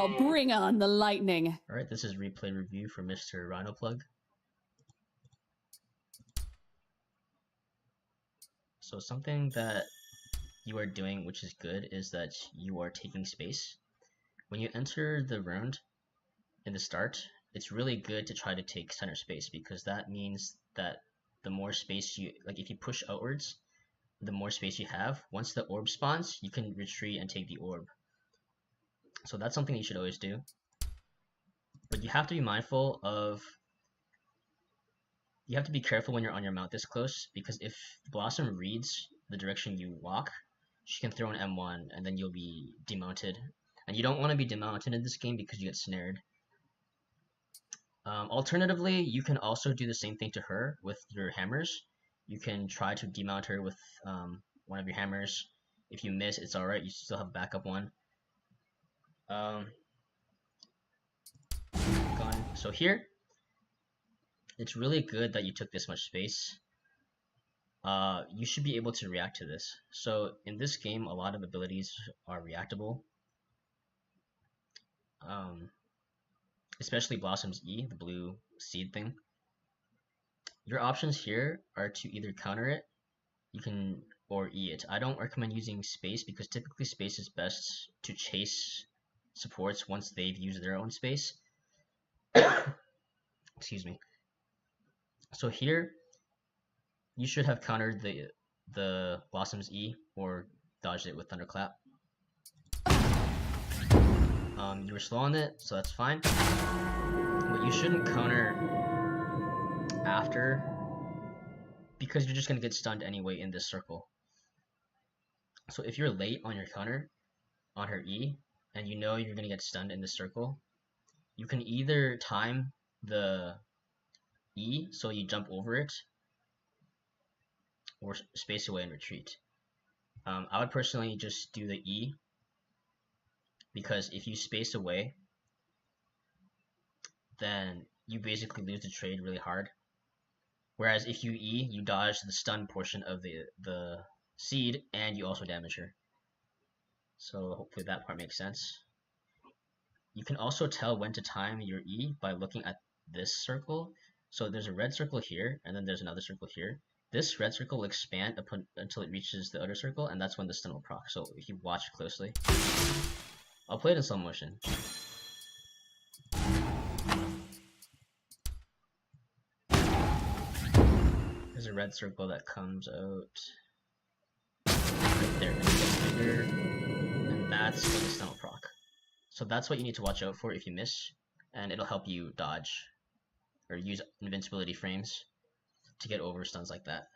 Now bring on the lightning. Alright, this is replay review for Mr. RhinoPlug. So something that you are doing which is good is that you are taking space. When you enter the round in the start, it's really good to try to take center space, because that means that the more space you, like if you push outwards, the more space you have. Once the orb spawns, you can retreat and take the orb. So that's something you should always do. But you have to be mindful of, you have to be careful when you're on your mount this close, because if Blossom reads the direction you walk, she can throw an M1 and then you'll be demounted. And you don't want to be demounted in this game because you get snared. Alternatively, you can also do the same thing to her with your hammers. You can try to demount her with one of your hammers. If you miss, it's alright, you still have a backup one. So here, it's really good that you took this much space. You should be able to react to this. So in this game, a lot of abilities are reactable. Especially Blossom's E, the blue seed thing. Your options here are to either counter it, or E it. I don't recommend using space because typically space is best to chase supports once they've used their own space. Excuse me. So here, you should have countered the Blossom's E or dodged it with Thunderclap. You were slow on it, so that's fine. But you shouldn't counter after, because you're just going to get stunned anyway in this circle. So if you're late on your counter on her E, and you know you're going to get stunned in this circle, you can either time the E so you jump over it, or space away and retreat. I would personally just do the E, because if you space away, then you basically lose the trade really hard. Whereas if you E, you dodge the stun portion of the seed, and you also damage her. So hopefully that part makes sense. You can also tell when to time your E by looking at this circle. So there's a red circle here, and then there's another circle here. This red circle will expand until it reaches the other circle, and that's when the stun will proc. So if you watch closely, I'll play it in slow motion. There's a red circle that comes out right there, and it gets bigger, and that's when the stun will proc. So that's what you need to watch out for if you miss, and it'll help you dodge or use invincibility frames to get over stuns like that.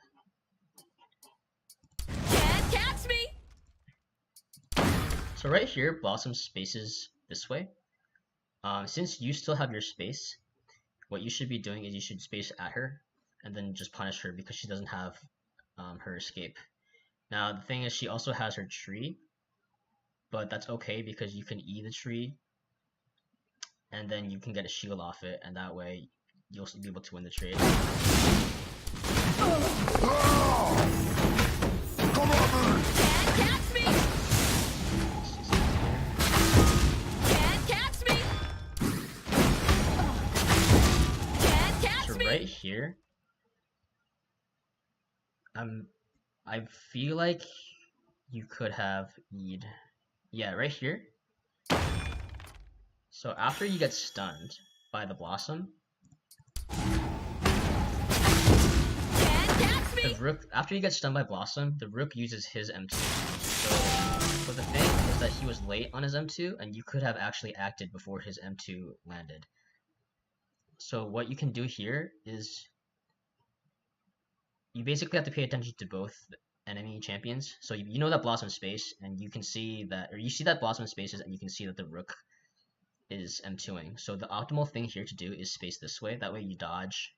Can't catch me! So right here, Blossom spaces this way. Since you still have your space, what you should be doing is you should space at her and then just punish her, because she doesn't have her escape. Now the thing is, she also has her tree, but that's okay because you can E the tree and then you can get a shield off it, and that way you'll be able to win the trade. Can't catch me! Can't catch me! Can't catch So me! right here, I feel like you could have E'd. Yeah, right here. So after you get stunned by the Blossom, the Rook, after you get stunned by Blossom, the Rook uses his M2. So the thing is that he was late on his M2, and you could have actually acted before his M2 landed. So what you can do here is you basically have to pay attention to both enemy champions. So you know that Blossom space, and you can see that, or you see that Blossom spaces, and you can see that the Rook is M2ing. So the optimal thing here to do is space this way. That way you dodge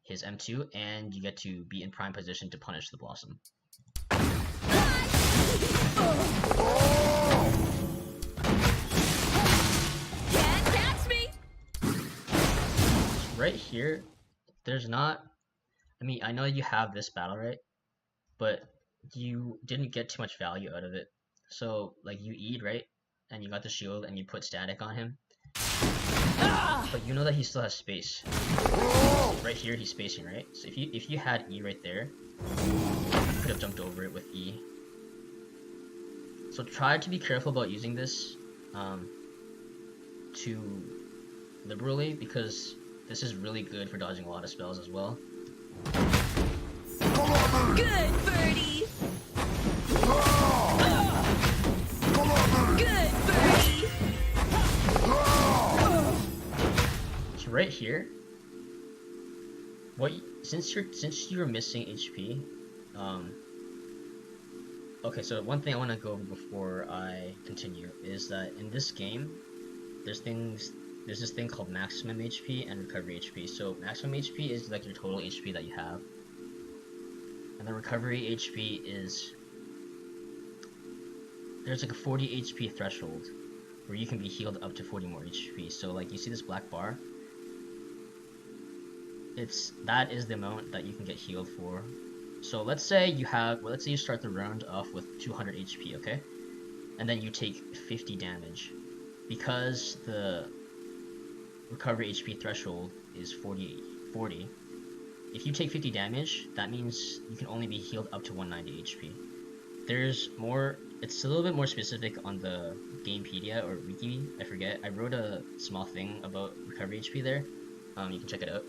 his M2, and you get to be in prime position to punish the Blossom. Can't catch me! Right here, there's not, I mean, I know you have this battle, right? But you didn't get too much value out of it. So, like, you E'd, right? and you got the shield and you put static on him, but you know that he still has space. Right here he's spacing, right? So if you had E right there, you could have jumped over it with E. So try to be careful about using this too liberally, because this is really good for dodging a lot of spells as well. Good birdie. Good birdie. So right here, since you're missing HP, okay, so one thing I want to go over before I continue is that in this game, there's this thing called maximum HP and recovery HP. So maximum HP is like your total HP that you have, and the recovery HP is, there's like a 40 HP threshold where you can be healed up to 40 more HP. So like you see this black bar, that is the amount that you can get healed for. So let's say you start the round off with 200 HP, okay? And then you take 50 damage. Because the recovery HP threshold is 40. If you take 50 damage, that means you can only be healed up to 190 HP. There's more, it's a little bit more specific on the Gamepedia or Wiki, I forget. I wrote a small thing about recovery HP there. You can check it out.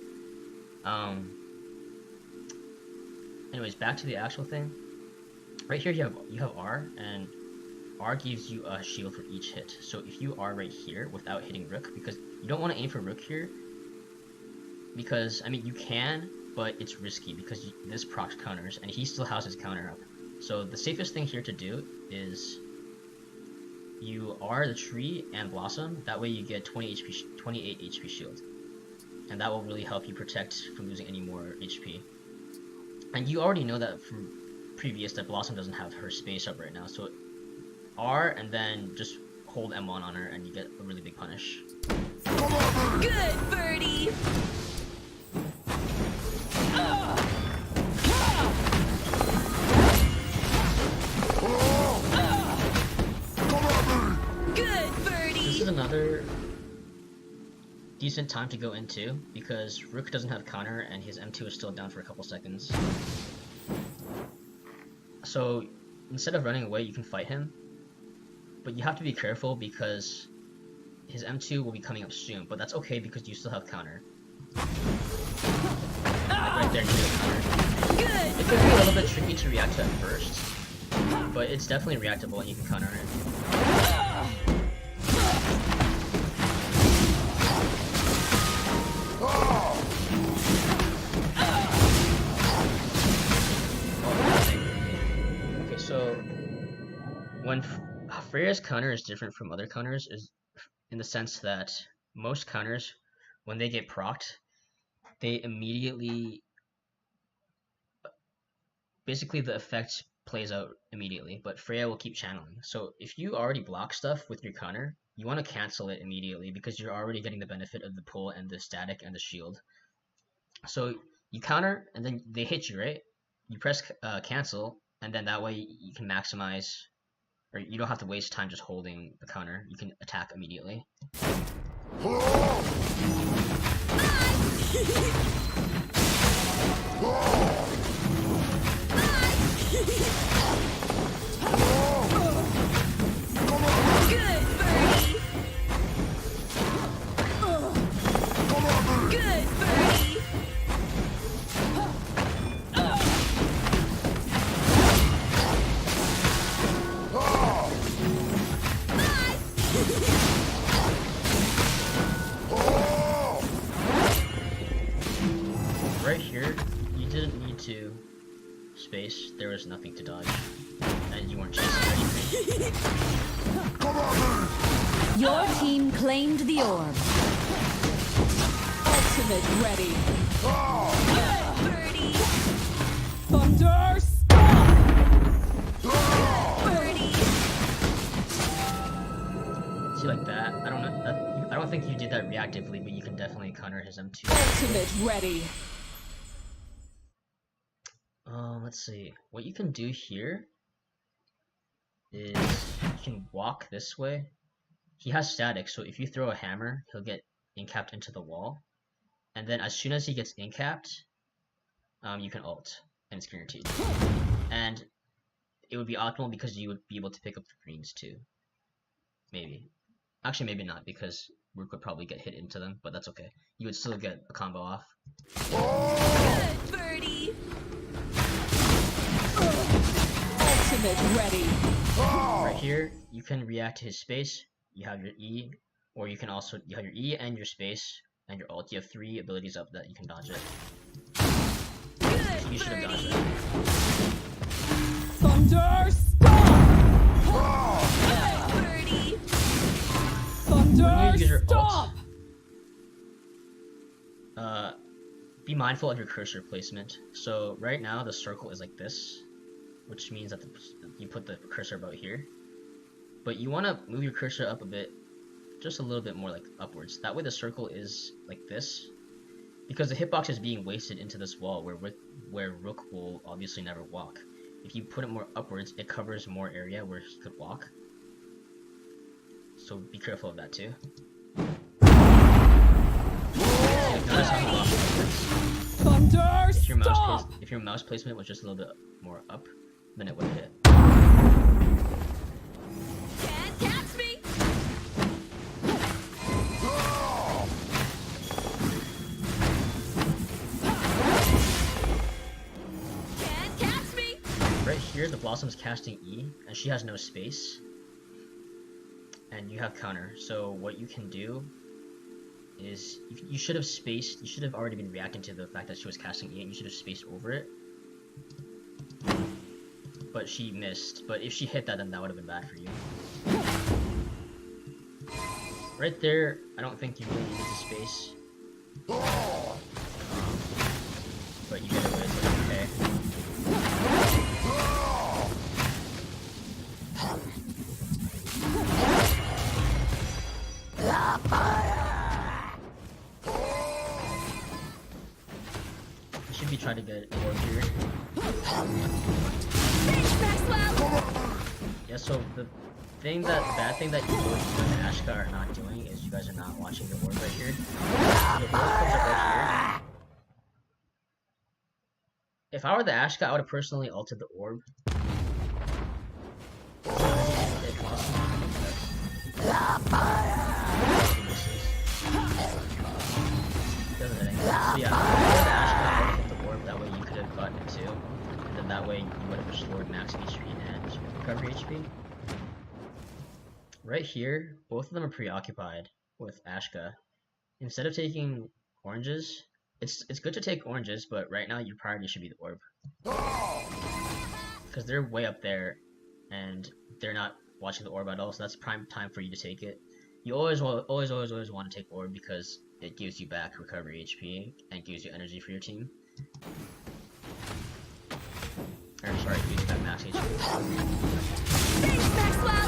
Anyways, back to the actual thing. Right here you have R, and R gives you a shield for each hit. So if you are right here without hitting Rook, because you don't want to aim for Rook here, because I mean you can, but it's risky because this procs counters, and he still has his counter up. So the safest thing here to do is you are the tree and blossom. That way you get 28 HP shield, and that will really help you protect from losing any more HP. And you already know that from previous that Blossom doesn't have her space up right now, so R and then just hold M1 on her and you get a really big punish. Good birdie. Good birdie. This is another decent time to go into, because Rook doesn't have counter and his M2 is still down for a couple seconds. So instead of running away, you can fight him, but you have to be careful because his M2 will be coming up soon, but that's okay because you still have counter. Like right there, you have counter. Good. It could be a little bit tricky to react to at first, but it's definitely reactable and you can counter it. So when Freya's counter is different from other counters is in the sense that most counters, when they get procced, they immediately, basically the effect plays out immediately, but Freya will keep channeling. So if you already block stuff with your counter, you want to cancel it immediately because you're already getting the benefit of the pull and the static and the shield. So you counter and then they hit you, right? You press cancel, and then that way you can maximize, or you don't have to waste time just holding the counter. You can attack immediately. Good birdie. Good birdie. Right here, you didn't need to space. There was nothing to dodge, and you weren't chasing anything. Your team claimed the orb. Ultimate ready. Good birdie. Thunder Birdie. See, like that. I don't know. I don't think you did that reactively, but you can definitely counter his M2. Ultimate ready. Let's see. What you can do here is you can walk this way he has static, so if you throw a hammer, he'll get incapped into the wall. And then as soon as he gets incapped, you can ult, and it's guaranteed. And it would be optimal because you would be able to pick up the greens too. Maybe. Actually, maybe not, because Rook would probably get hit into them, but that's okay. You would still get a combo off. Good birdie. Ultimate ready. Right here, you can react to his space. You have your E, or you can also you have your E and your space and your ult. You have 3 abilities up that you can dodge it. Good You should have dodged birdie. it. Thunder stop! Good birdie. When Thunder you use your stop! ult, be mindful of your cursor placement. So right now the circle is like this, which means that you put the cursor about here. But you want to move your cursor up a bit, just a little bit more like upwards. That way the circle is like this, because the hitbox is being wasted into this wall where Rook will obviously never walk. If you put it more upwards, it covers more area where he could walk. So be careful of that too. Notice how he walks upwards. Thunder stop! If your mouse placement was just a little bit more up, then it would hit. Can't catch me. Can't catch me. Right here, the Blossom's casting E, and she has no space. And you have counter. So what you can do is you should have spaced. You should have already been reacting to the fact that she was casting E, and you should have spaced over it. But she missed. But if she hit that, then that would have been bad for you. Right there, I don't think you really needed to space. But you get away with it, okay. You should be trying to get more here. Thanks, Maxwell. Yeah, so the bad thing that you and Ashka are not doing is you guys are not watching the orb right here. So the orb comes up right here. If I were the Ashka, I would have personally ulted the orb. So yeah, if I were the Ashka, I would have hit the orb, that way you could have gotten it too. And then that way you would have restored max HP and recovery HP. Right here, both of them are preoccupied with Ashka. Instead of taking oranges, it's good to take oranges, but right now your priority should be the orb. Because they're way up there, and they're not watching the orb at all, so that's prime time for you to take it. You always want to take orb because it gives you back recovery HP and gives you energy for your team. Or sorry, it gives you back max HP. Thanks, Maxwell.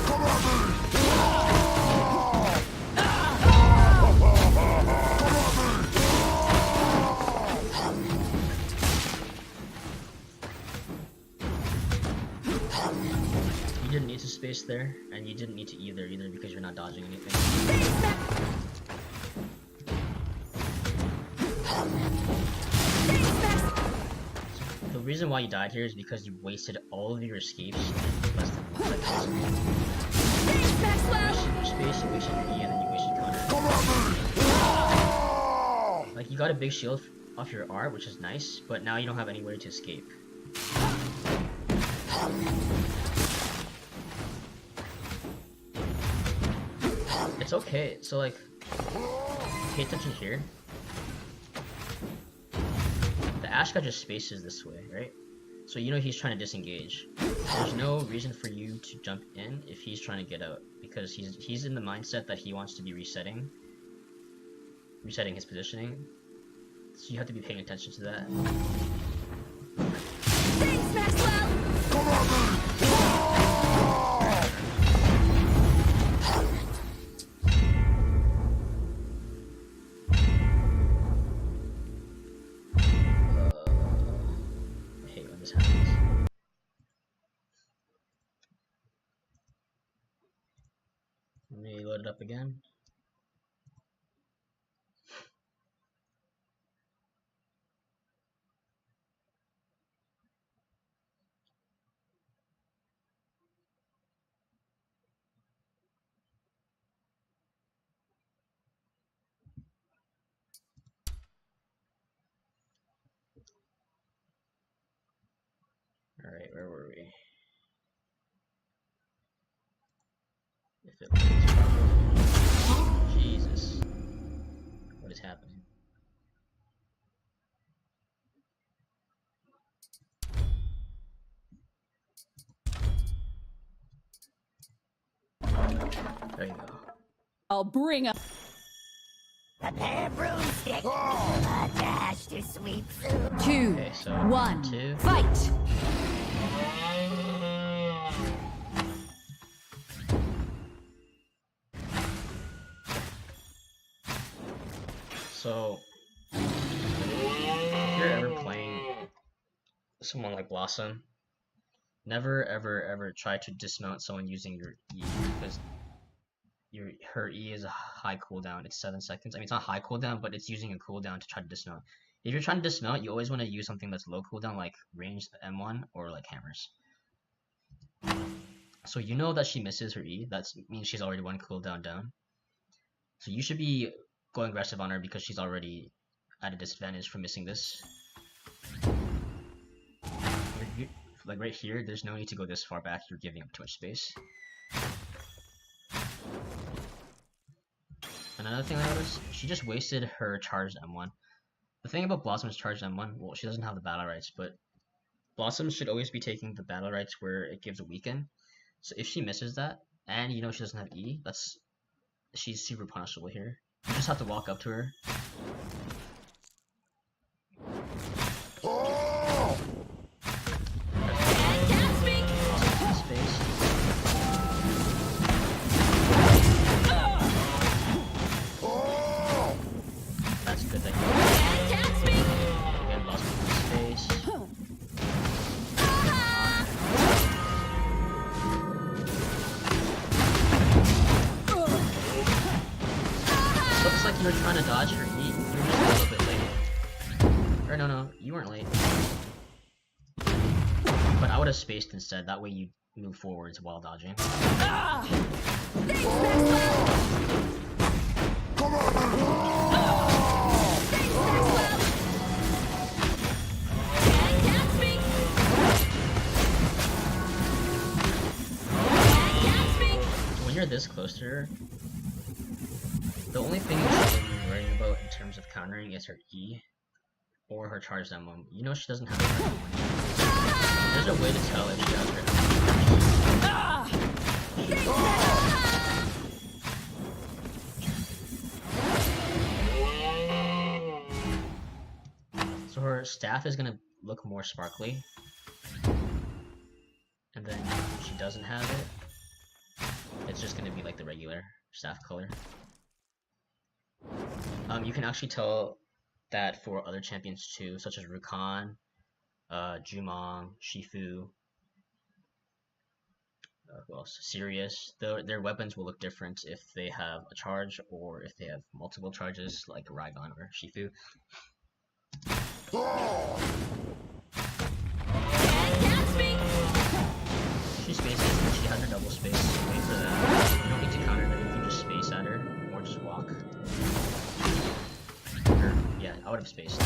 You didn't need to space there, and you didn't need to either because you're not dodging anything. The reason why you died here is because you wasted all of your escapes in less than 1 second. Thanks, Maxwell. You wasted your space, you wasted your E, and then you wasted counter. Like, you got a big shield off your R, which is nice, but now you don't have anywhere to escape. It's okay, so like, pay attention here. The Ashka just spaces this way, right? So you know he's trying to disengage. There's no reason for you to jump in if he's trying to get out, because he's in the mindset that he wants to be resetting his positioning. So you have to be paying attention to that. Thanks, Maxwell. I hate when this happens. Let me load it up up again. Alright, where were we? If it loads properly. Jesus. What is happening? There you go. I'll bring up. A pair of broomsticks, a dash to sweep through. 2, Okay, so 1, 2. fight! So, if you're ever playing someone like Blossom, never ever try to dismount someone using your E, because her E is a high cooldown. It's 7 seconds. I mean, it's not high cooldown, but it's using a cooldown to try to dismount. If you're trying to dismount, you always want to use something that's low cooldown, like ranged M1 or like hammers. So you know that she misses her E. That means she's already 1 cooldown down. So you should be going aggressive on her because she's already at a disadvantage from missing this. Like right here, there's no need to go this far back. You're giving up too much space. And another thing I noticed, she just wasted her charged M1. The thing about Blossom's charged M1, well, she doesn't have the battle rights, but Blossom should always be taking the battle rights where it gives a weaken. So if she misses that, and you know she doesn't have E, she's super punishable here. You just have to walk up to her. Space. That's good thing. Again, lost space. Looks like you were trying to dodge her E. You were just a little bit late. Or no, you weren't late. But I would have spaced instead. That way you move forwards while dodging. When you're this close to her, the only thing you should be worrying about in terms of countering is her E or her charged M1. You know she doesn't have her M1. There's a way to tell if she has her M1. So her staff is gonna look more sparkly. And then if she doesn't have it, it's just gonna be like the regular staff color. You can actually tell that for other champions too, such as Rukan, Jumong, Shifu, who else? Sirius. Their weapons will look different if they have a charge or if they have multiple charges, like Raigon or Shifu. She spaces and she has her double space. Wait for that. You don't need to counter her, you can just space at her or just walk. Or, yeah, I would have spaced.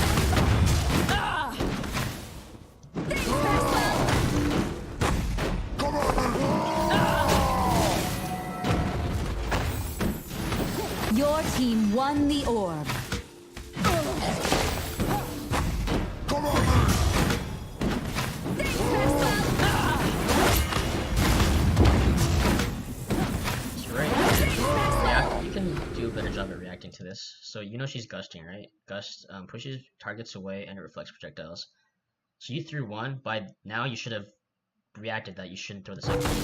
Your team won the orb. Do a better job at reacting to this. So you know she's gusting, right? Gust pushes targets away and it reflects projectiles. So you threw one. By now you should have reacted that. You shouldn't throw the second one.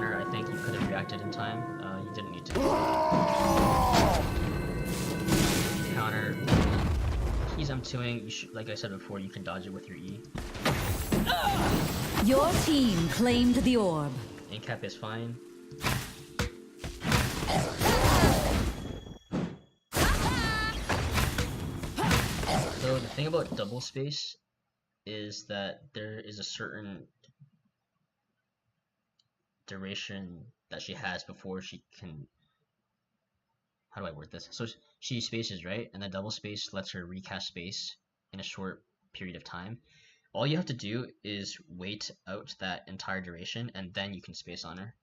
counter, I think you could have reacted in time. You didn't need to. Counter. He's M2ing. You should, like I said before, you can dodge it with your E. Your team claimed the orb. Incap is fine. So the thing about double space is that there is a certain duration that she has before she can, how do I word this? So she spaces, right? And the double space lets her recast space in a short period of time. All you have to do is wait out that entire duration and then you can space on her.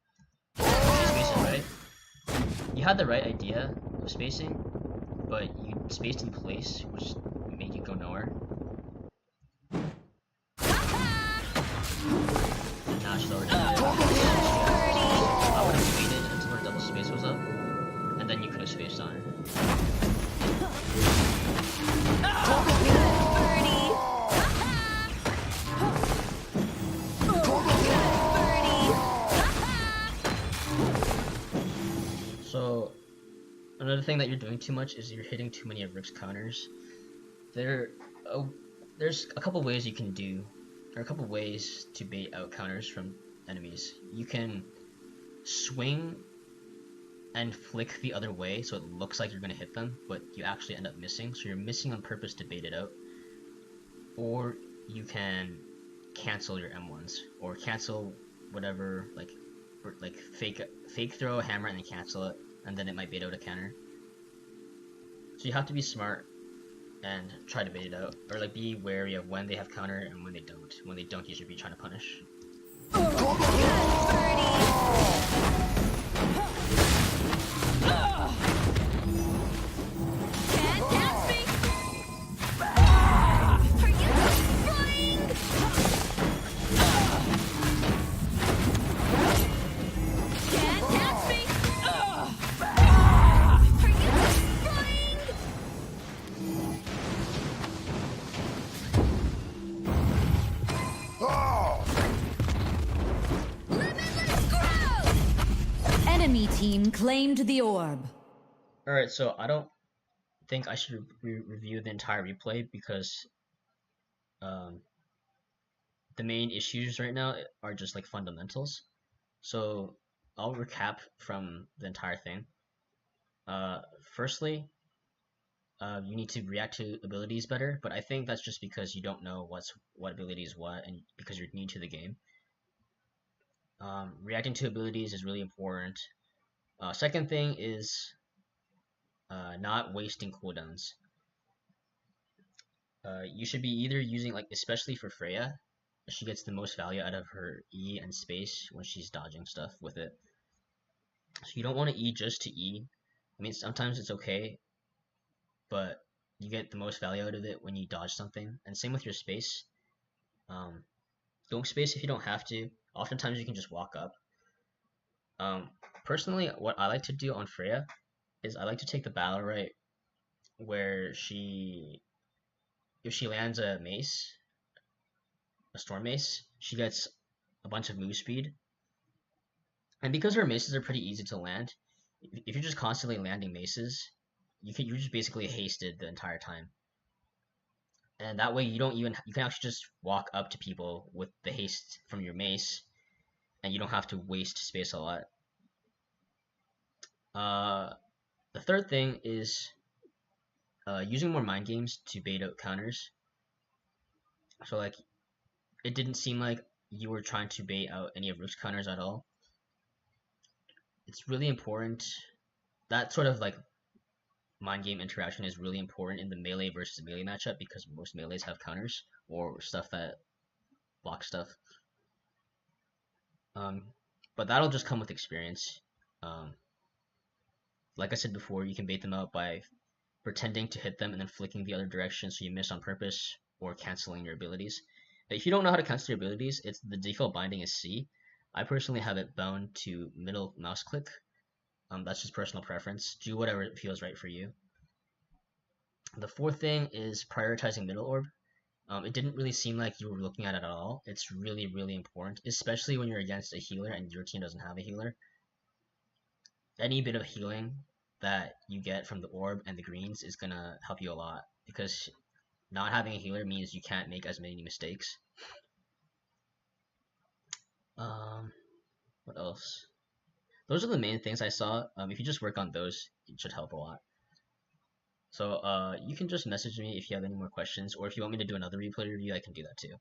She spaces, right? You had the right idea of spacing, but you spaced in place, which made you go nowhere. And now she's already dead. I would have waited until her double space was up, and then you could have spaced on her. So, another thing that you're doing too much is you're hitting too many of Rick's counters. There's a couple ways you can do. There are a couple ways to bait out counters from enemies. You can swing and flick the other way so it looks like you're going to hit them, but you actually end up missing. So you're missing on purpose to bait it out. Or you can cancel your M1s, or cancel whatever, like fake throw a hammer and then cancel it, and then it might bait out a counter. So you have to be smart and try to bait it out, or like be wary of when they have counter and when they don't. When they don't, you should be trying to punish. Can't catch me! Are you flying? Can't catch me! Are you flying? Limitless growth! Enemy team claimed the orb. Alright, so I don't think I should review the entire replay because the main issues right now are just like fundamentals. So I'll recap from the entire thing. Firstly, you need to react to abilities better, but I think that's just because you don't know what ability is what, and because you're new to the game. Reacting to abilities is really important. Second thing is not wasting cooldowns. You should be either using, like, especially for Freya, she gets the most value out of her E and space when she's dodging stuff with it. So you don't want to E just to E. I mean, sometimes it's okay, but you get the most value out of it when you dodge something. And same with your space. Don't space if you don't have to. Oftentimes you can just walk up. Personally, what I like to do on Freya is I like to take the battle right where if she lands a mace, a storm mace, she gets a bunch of move speed. And because her maces are pretty easy to land, if you're just constantly landing maces, you're just basically hasted the entire time. And that way you can actually just walk up to people with the haste from your mace, and you don't have to waste space a lot. The third thing is using more mind games to bait out counters. So, like, it didn't seem like you were trying to bait out any of Rook's counters at all. It's really important. That sort of, like, mind game interaction is really important in the melee versus melee matchup, because most melees have counters or stuff that block stuff. But that'll just come with experience. Like I said before, you can bait them out by pretending to hit them and then flicking the other direction so you miss on purpose, or canceling your abilities. If you don't know how to cancel your abilities, the default binding is C. I personally have it bound to middle mouse click. That's just personal preference. Do whatever feels right for you. The fourth thing is prioritizing middle orb. It didn't really seem like you were looking at it at all. It's really, really important, especially when you're against a healer and your team doesn't have a healer. Any bit of healing that you get from the orb and the greens is gonna help you a lot, because not having a healer means you can't make as many mistakes. What else? Those are the main things I saw. If you just work on those, it should help a lot. So you can just message me if you have any more questions, or if you want me to do another replay review, I can do that too.